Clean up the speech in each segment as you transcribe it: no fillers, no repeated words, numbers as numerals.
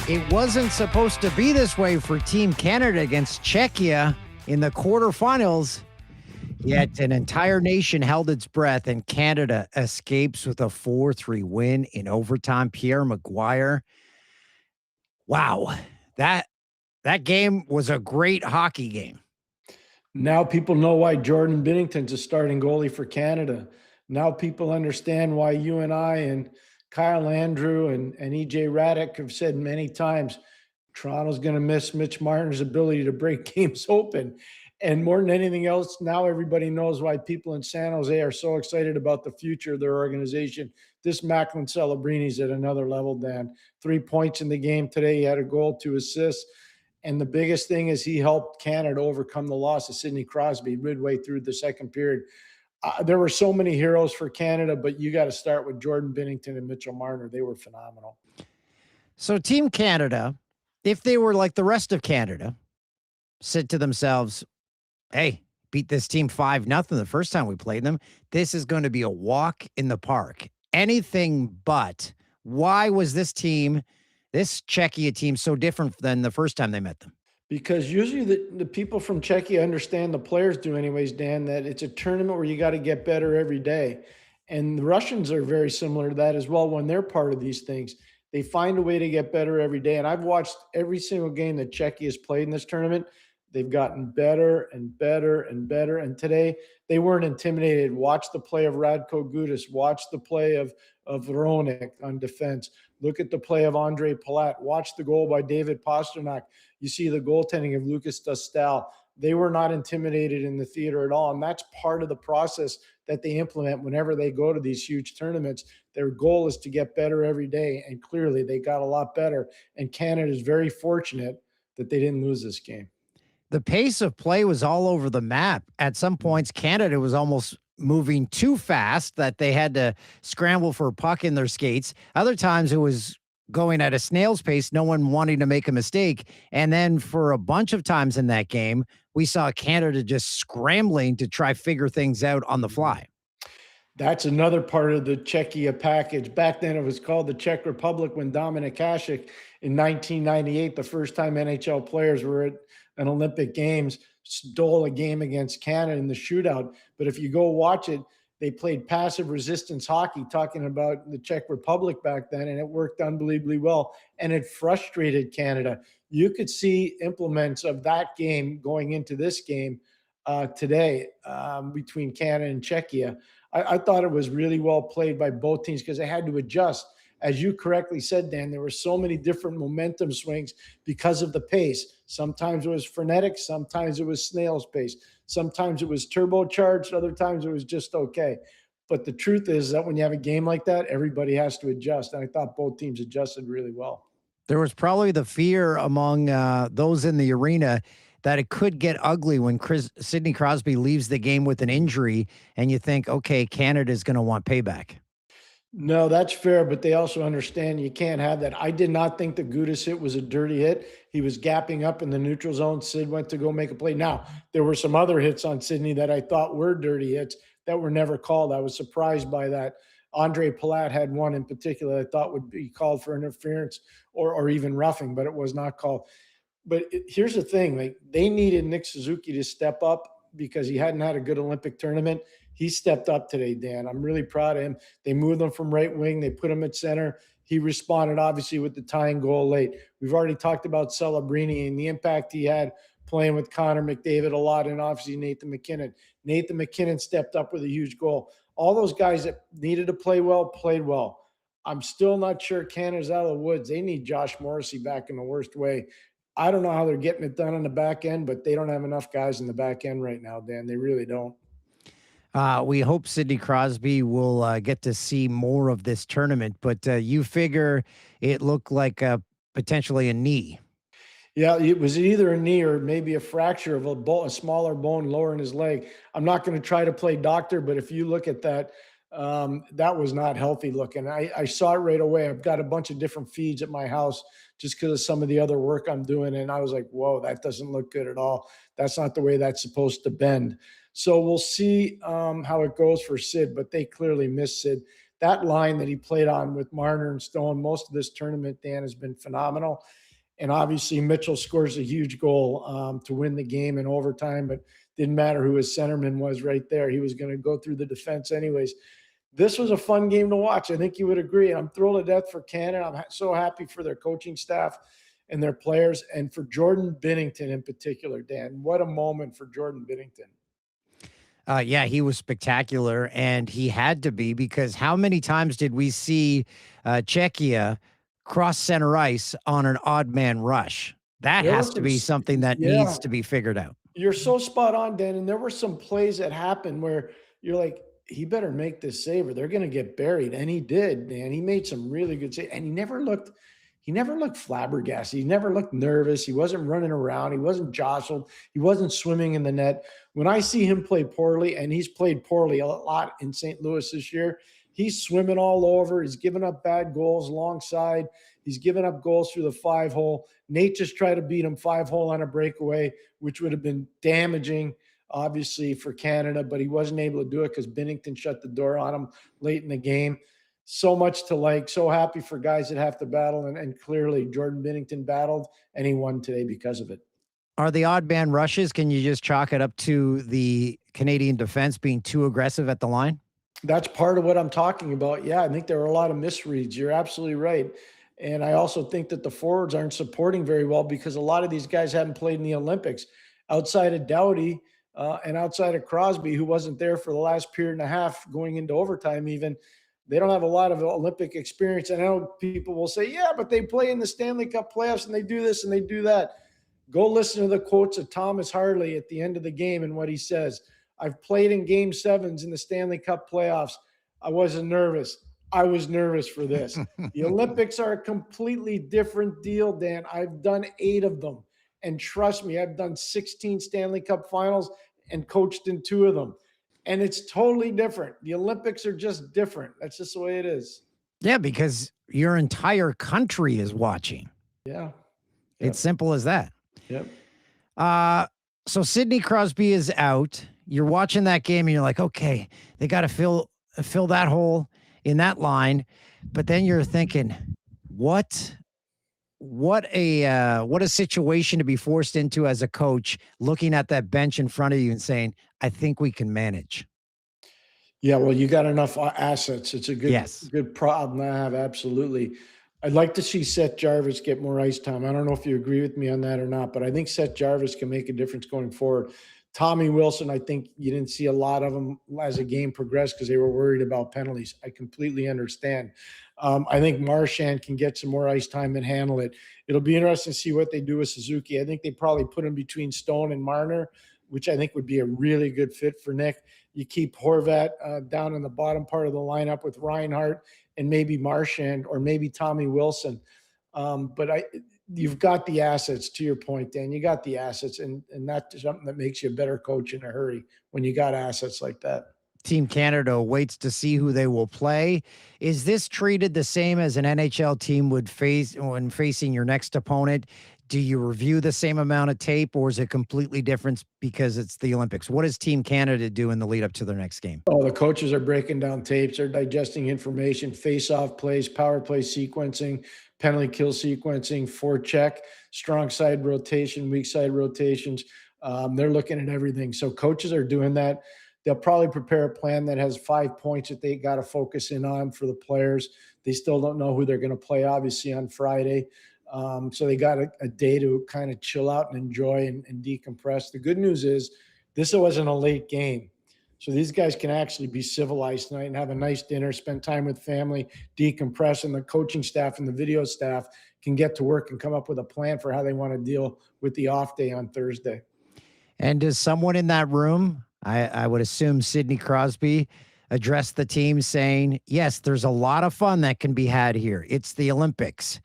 It wasn't supposed to be this way for Team Canada against Czechia in the quarterfinals, yet an entire nation held its breath and Canada escapes with a 4-3 win in overtime. Pierre Maguire. Wow. That game was a great hockey game. Now people know why Jordan Binnington's a starting goalie for Canada. Now people understand why you and I and Kyle Andrew and EJ Raddick have said many times Toronto's going to miss Mitch Marner's ability to break games open. And more than anything else, now everybody knows why people in San Jose are so excited about the future of their organization. This Macklin Celebrini's at another level, Dan. 3 points in the game today. He had a goal, 2 assists. And the biggest thing is he helped Canada overcome the loss of Sidney Crosby midway through the second period. There were so many heroes for Canada, but you got to start with Jordan Binnington and Mitchell Marner. They were phenomenal. So Team Canada, if they were like the rest of Canada, said to themselves, hey, beat this team 5-0 the first time we played them. This is going to be a walk in the park. Anything but. Why was this team, this Czechia team, so different than the first time they met them? Because usually the people from Czechia understand, the players do anyways, Dan, that it's a tournament where you got to get better every day. And the Russians are very similar to that as well when they're part of these things. They find a way to get better every day. And I've watched every single game that Czechia has played in this tournament. They've gotten better and better and better. And today they weren't intimidated. Watch the play of Radko Gudas. Watch the play of Veronik on defense. Look at the play of Andre Palat. Watch the goal by David Pastrnak. You see the goaltending of Lucas Dostal. They were not intimidated in the theater at all. And that's part of the process that they implement whenever they go to these huge tournaments. Their goal is to get better every day. And clearly they got a lot better. And Canada is very fortunate that they didn't lose this game. The pace of play was all over the map. At some points, Canada was almost moving too fast that they had to scramble for a puck in their skates. Other times it was going at a snail's pace, no one wanting to make a mistake. And then for a bunch of times in that game, we saw Canada just scrambling to try figure things out on the fly. That's another part of the Czechia package. Back then it was called the Czech Republic when Dominik Hasek in 1998, the first time NHL players were at an Olympic Games, stole a game against Canada in the shootout. But if you go watch it, they played passive resistance hockey, talking about the Czech Republic back then, and it worked unbelievably well. And it frustrated Canada. You could see implements of that game going into this game today between Canada and Czechia. I thought it was really well played by both teams because they had to adjust. As you correctly said, Dan, there were so many different momentum swings because of the pace. Sometimes it was frenetic. Sometimes it was snail's pace. Sometimes it was turbocharged. Other times it was just okay. But the truth is that when you have a game like that, everybody has to adjust. And I thought both teams adjusted really well. There was probably the fear among those in the arena that it could get ugly when Sidney Crosby leaves the game with an injury, and you think, okay, Canada's going to want payback. No, that's fair, but they also understand you can't have that. I did not think the Gudas hit was a dirty hit. He was gapping up in the neutral zone. Sid went to go make a play. Now, there were some other hits on Sidney that I thought were dirty hits that were never called. I was surprised by that. Andre Palat had one in particular I thought would be called for interference or even roughing, but it was not called. But here's the thing. Like, they needed Nick Suzuki to step up because he hadn't had a good Olympic tournament. He stepped up today, Dan. I'm really proud of him. They moved him from right wing. They put him at center. He responded, obviously, with the tying goal late. We've already talked about Celebrini and the impact he had playing with Connor McDavid a lot, and obviously Nathan MacKinnon. Nathan MacKinnon stepped up with a huge goal. All those guys that needed to play well, played well. I'm still not sure Canada's out of the woods. They need Josh Morrissey back in the worst way. I don't know how they're getting it done on the back end, but they don't have enough guys in the back end right now, Dan. They really don't. We hope Sidney Crosby will get to see more of this tournament, but you figure it looked like potentially a knee. Yeah, it was either a knee or maybe a fracture of a smaller bone lower in his leg. I'm not going to try to play doctor, but if you look at that, that was not healthy looking. I saw it right away. I've got a bunch of different feeds at my house just because of some of the other work I'm doing. And I was like, whoa, that doesn't look good at all. That's not the way that's supposed to bend. So we'll see how it goes for Sid, but they clearly missed Sid. that line that he played on with Marner and Stone most of this tournament, Dan, has been phenomenal. And obviously, Mitchell scores a huge goal to win the game in overtime, but didn't matter who his centerman was right there. He was going to go through the defense anyways. This was a fun game to watch. I think you would agree. And I'm thrilled to death for Canada. I'm so happy for their coaching staff and their players, and for Jordan Binnington in particular, Dan. What a moment for Jordan Binnington. Yeah, he was spectacular, and he had to be, because how many times did we see Czechia cross center ice on an odd man rush? That There has was to be something that yeah, needs to be figured out. you're so spot on, Dan. And there were some plays that happened where you're like, he better make this save or they're going to get buried. And he did, man. He made some really good saves, and he never looked flabbergasted. He never looked nervous. He wasn't running around. He wasn't jostled. He wasn't swimming in the net. When I see him play poorly, and he's played poorly a lot in St. Louis this year, he's swimming all over. He's giving up bad goals alongside. He's giving up goals through the 5-hole. Nate just tried to beat him 5-hole on a breakaway, which would have been damaging, obviously, for Canada, but he wasn't able to do it because Binnington shut the door on him late in the game. So much to like. So happy for guys that have to battle, and clearly Jordan Binnington battled, and he won today because of it. Are the odd man rushes, can you just chalk it up to the Canadian defense being too aggressive at the line? That's part of what I'm talking about. Yeah, I think there were a lot of misreads. You're absolutely right. And I also think that the forwards aren't supporting very well because a lot of these guys haven't played in the Olympics. Outside of Doughty and outside of Crosby, who wasn't there for the last period and a half going into overtime even, they don't have a lot of Olympic experience. And I know people will say, yeah, but they play in the Stanley Cup playoffs and they do this and they do that. Go listen to the quotes of Thomas Harley at the end of the game and what he says. I've played in game sevens in the Stanley Cup playoffs. I wasn't nervous. I was nervous for this. The Olympics are a completely different deal, Dan. I've done 8 of them. And trust me, I've done 16 Stanley Cup finals and coached in 2 of them. And it's totally different. The Olympics are just different. That's just the way it is. Yeah, because your entire country is watching. Yeah. It's simple as that. Yep. So Sidney Crosby is out. You're watching that game and you're like, okay, they got to fill that hole in that line. But then you're thinking, what a situation to be forced into as a coach, looking at that bench in front of you and saying, I think we can manage. Yeah, well, you got enough assets. It's a Yes. good problem to have. Absolutely. I'd like to see Seth Jarvis get more ice time. I don't know if you agree with me on that or not, but I think Seth Jarvis can make a difference going forward. Tommy Wilson, I think you didn't see a lot of him as the game progressed because they were worried about penalties. I completely understand. I think Marchand can get some more ice time and handle it. It'll be interesting to see what they do with Suzuki. I think they probably put him between Stone and Marner, which I think would be a really good fit for Nick. You keep Horvat down in the bottom part of the lineup with Reinhart and maybe Marchand or maybe Tommy Wilson. But you've got the assets, to your point, Dan. You got the assets, and that's something that makes you a better coach in a hurry when you got assets like that. Team Canada waits to see who they will play. Is this treated the same as an NHL team would face when facing your next opponent? Do you review the same amount of tape, or is it completely different because it's the Olympics? What does Team Canada do in the lead up to their next game? Oh, the coaches are breaking down tapes. They're digesting information, face-off plays, power play sequencing, penalty kill sequencing, forecheck, strong side rotation, weak side rotations. They're looking at everything. So coaches are doing that. They'll probably prepare a plan that has 5 points that they got to focus in on for the players. They still don't know who they're going to play, obviously, on Friday. So they got a day to kind of chill out and enjoy and decompress. The good news is this wasn't a late game. So these guys can actually be civilized tonight and have a nice dinner, spend time with family, decompress, and the coaching staff and the video staff can get to work and come up with a plan for how they want to deal with the off day on Thursday. And does someone in that room, I would assume Sidney Crosby, address the team saying, yes, there's a lot of fun that can be had here. It's the Olympics,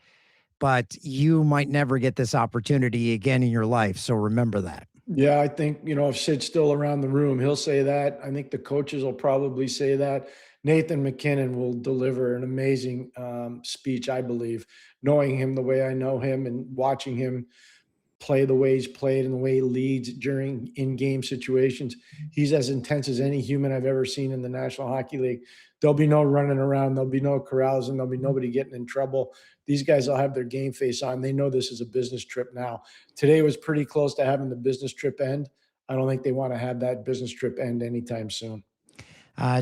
but you might never get this opportunity again in your life. So remember that. Yeah, I think, if Sid's still around the room, he'll say that. I think the coaches will probably say that. Nathan McKinnon will deliver an amazing speech, I believe, knowing him the way I know him and watching him play the way he's played and the way he leads during in-game situations. He's as intense as any human I've ever seen in the National Hockey League. There'll be no running around. There'll be no carousing. There'll be nobody getting in trouble. These guys will have their game face on. They know this is a business trip now. Today was pretty close to having the business trip end. I don't think they want to have that business trip end anytime soon.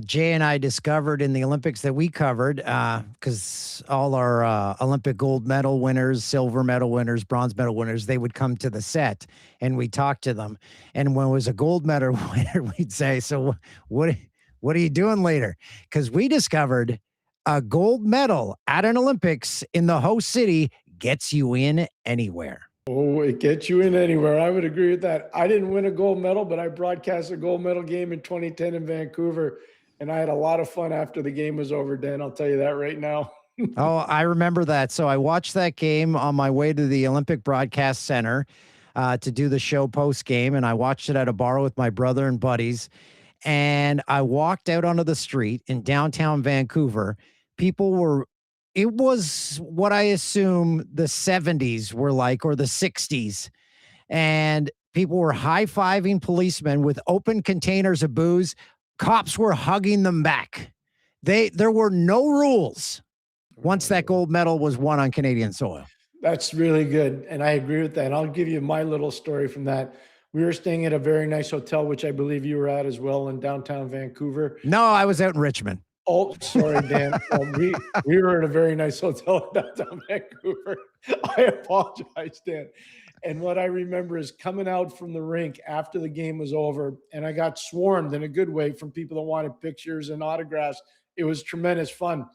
Jay and I discovered in the Olympics that we covered, because all our Olympic gold medal winners, silver medal winners, bronze medal winners, they would come to the set and we talked to them. And when it was a gold medal winner, we'd say, "So what are you doing later?" Because we discovered a gold medal at an Olympics in the host city gets you in anywhere. Oh, it gets you in anywhere. I would agree with that. I didn't win a gold medal, but I broadcast a gold medal game in 2010 in Vancouver, and I had a lot of fun after the game was over, Dan. I'll tell you that right now. Oh, I remember that. So I watched that game on my way to the Olympic Broadcast Center to do the show post game, and I watched it at a bar with my brother and buddies. And I walked out onto the street in downtown Vancouver. People were, it was what I assume the 70s were like, or the 60s. And people were high-fiving policemen with open containers of booze. Cops were hugging them back. There were no rules once that gold medal was won on Canadian soil. That's really good. And I agree with that. And I'll give you my little story from that. We were staying at a very nice hotel, which I believe you were at as well in downtown Vancouver. No, I was out in Richmond. Oh, sorry, Dan. We were in a very nice hotel in downtown Vancouver. I apologize, Dan. And what I remember is coming out from the rink after the game was over, and I got swarmed in a good way from people that wanted pictures and autographs. It was tremendous fun.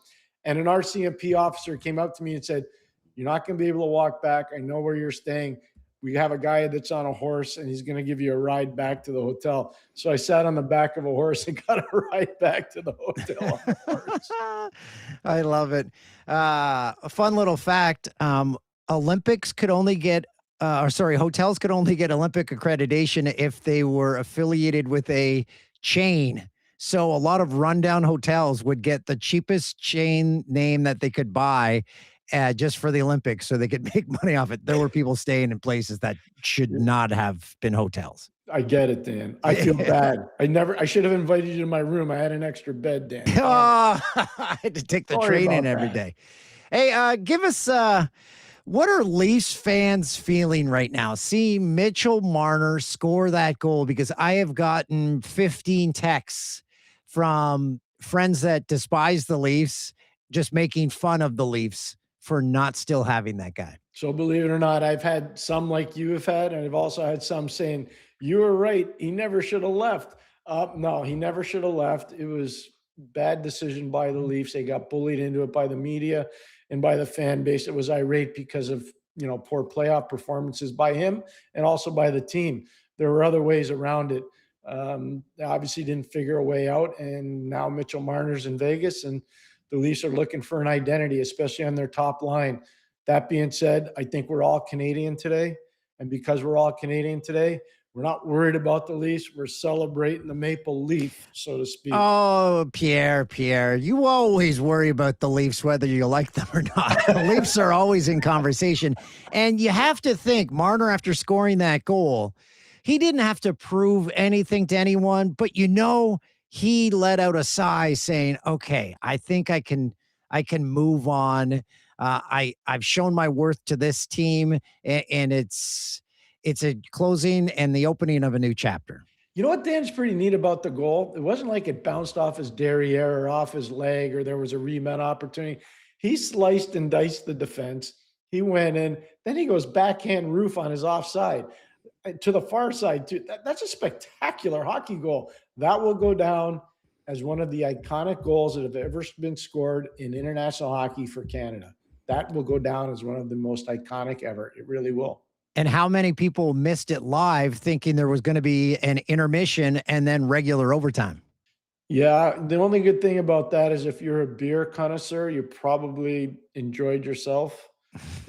And an RCMP officer came up to me and said, "You're not going to be able to walk back. I know where you're staying. We have a guy that's on a horse, and he's going to give you a ride back to the hotel." So I sat on the back of a horse and got a ride back to the hotel on the horse. I love it. A fun little fact, Olympics could only get hotels could only get Olympic accreditation if they were affiliated with a chain. So a lot of rundown hotels would get the cheapest chain name that they could buy just for the Olympics so they could make money off it. There were people staying in places that should not have been hotels. I get it, Dan. I feel bad. I should have invited you to my room. I had an extra bed, Dan. Oh, I had to take the train in every day. Hey, give us what are Leafs fans feeling right now? See Mitchell Marner score that goal, because I have gotten 15 texts from friends that despise the Leafs, just making fun of the Leafs for not still having that guy. So believe it or not, I've had some like you have had, and I've also had some saying, "You were right. He never should have left." No, he never should have left. It was bad decision by the Leafs. They got bullied into it by the media and by the fan base. It was irate because of, poor playoff performances by him and also by the team. There were other ways around it. They obviously didn't figure a way out, and now Mitchell Marner's in Vegas, and the Leafs are looking for an identity, especially on their top line. That being said, I think we're all Canadian today, and because we're all Canadian today, we're not worried about the Leafs. We're celebrating the maple leaf, so to speak. Oh, Pierre, you always worry about the Leafs, whether you like them or not. The Leafs are always in conversation. And you have to think, Marner, after scoring that goal, he didn't have to prove anything to anyone, but he let out a sigh saying, "Okay, I think I can move on. I've shown my worth to this team, and it's a closing and the opening of a new chapter." You know what, Dan's pretty neat about the goal? It wasn't like it bounced off his derriere or off his leg or there was a remet opportunity. He sliced and diced the defense. He went in. Then he goes backhand roof on his offside to the far side, too. That's a spectacular hockey goal. That will go down as one of the iconic goals that have ever been scored in international hockey for Canada. That will go down as one of the most iconic ever. It really will. And how many people missed it live thinking there was going to be an intermission and then regular overtime? Yeah, the only good thing about that is if you're a beer connoisseur, you probably enjoyed yourself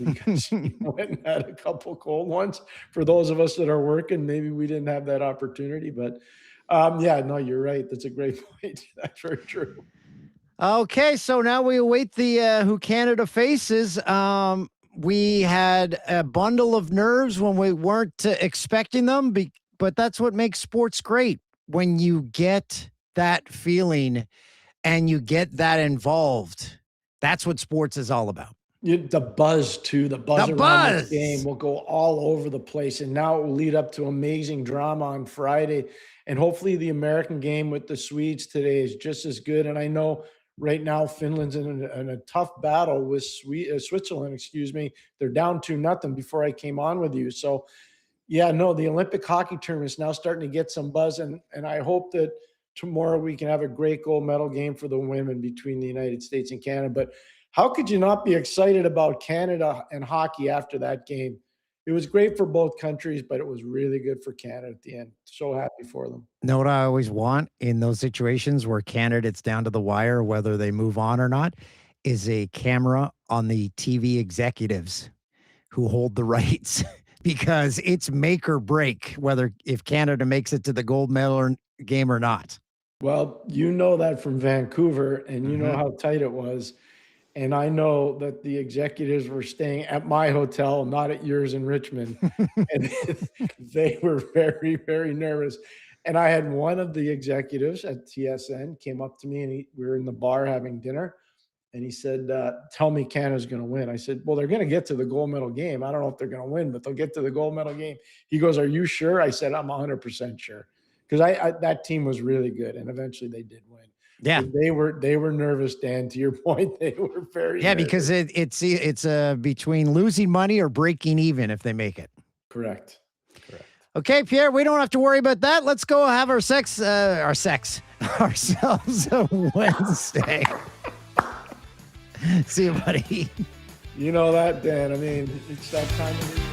because you went and had a couple cold ones. For those of us that are working, maybe we didn't have that opportunity. But yeah, no, you're right. That's a great point. That's very true. Okay, so now we await the who Canada faces. we had a bundle of nerves when we weren't expecting them, but that's what makes sports great. When you get that feeling and you get that involved, that's what sports is all about. The buzz too, the buzz The around this buzz. game will go all over the place, and now it will lead up to amazing drama on Friday, and hopefully the American game with the Swedes today is just as good. And I know right now Finland's in a tough battle with Switzerland. Excuse me, they're down 2-0 before I came on with you. So yeah, no, the Olympic hockey tournament is now starting to get some buzz, and I hope that tomorrow we can have a great gold medal game for the women between the United States and Canada. But how could you not be excited about Canada and hockey after that game? It was great for both countries, but it was really good for Canada at the end. So happy for them. Know what I always want in those situations where candidates down to the wire, whether they move on or not, is a camera on the TV executives who hold the rights because it's make or break whether if Canada makes it to the gold medal game or not. Well, you know that from Vancouver, and you know Mhm. how tight it was. And I know that the executives were staying at my hotel, not at yours in Richmond. And they were very, very nervous. And I had one of the executives at TSN came up to me, and we were in the bar having dinner. And he said, tell me Canada's going to win. I said, well, they're going to get to the gold medal game. I don't know if they're going to win, but they'll get to the gold medal game. He goes, are you sure? I said, I'm 100% sure. Because that team was really good, and eventually they did win. Yeah. But they were nervous, Dan. To your point, they were very Yeah, nervous. because it's between losing money or breaking even if they make it. Correct. Okay, Pierre, we don't have to worry about that. Let's go have ourselves a Wednesday. See you, buddy. You know that, Dan. I mean, it's that time of the year.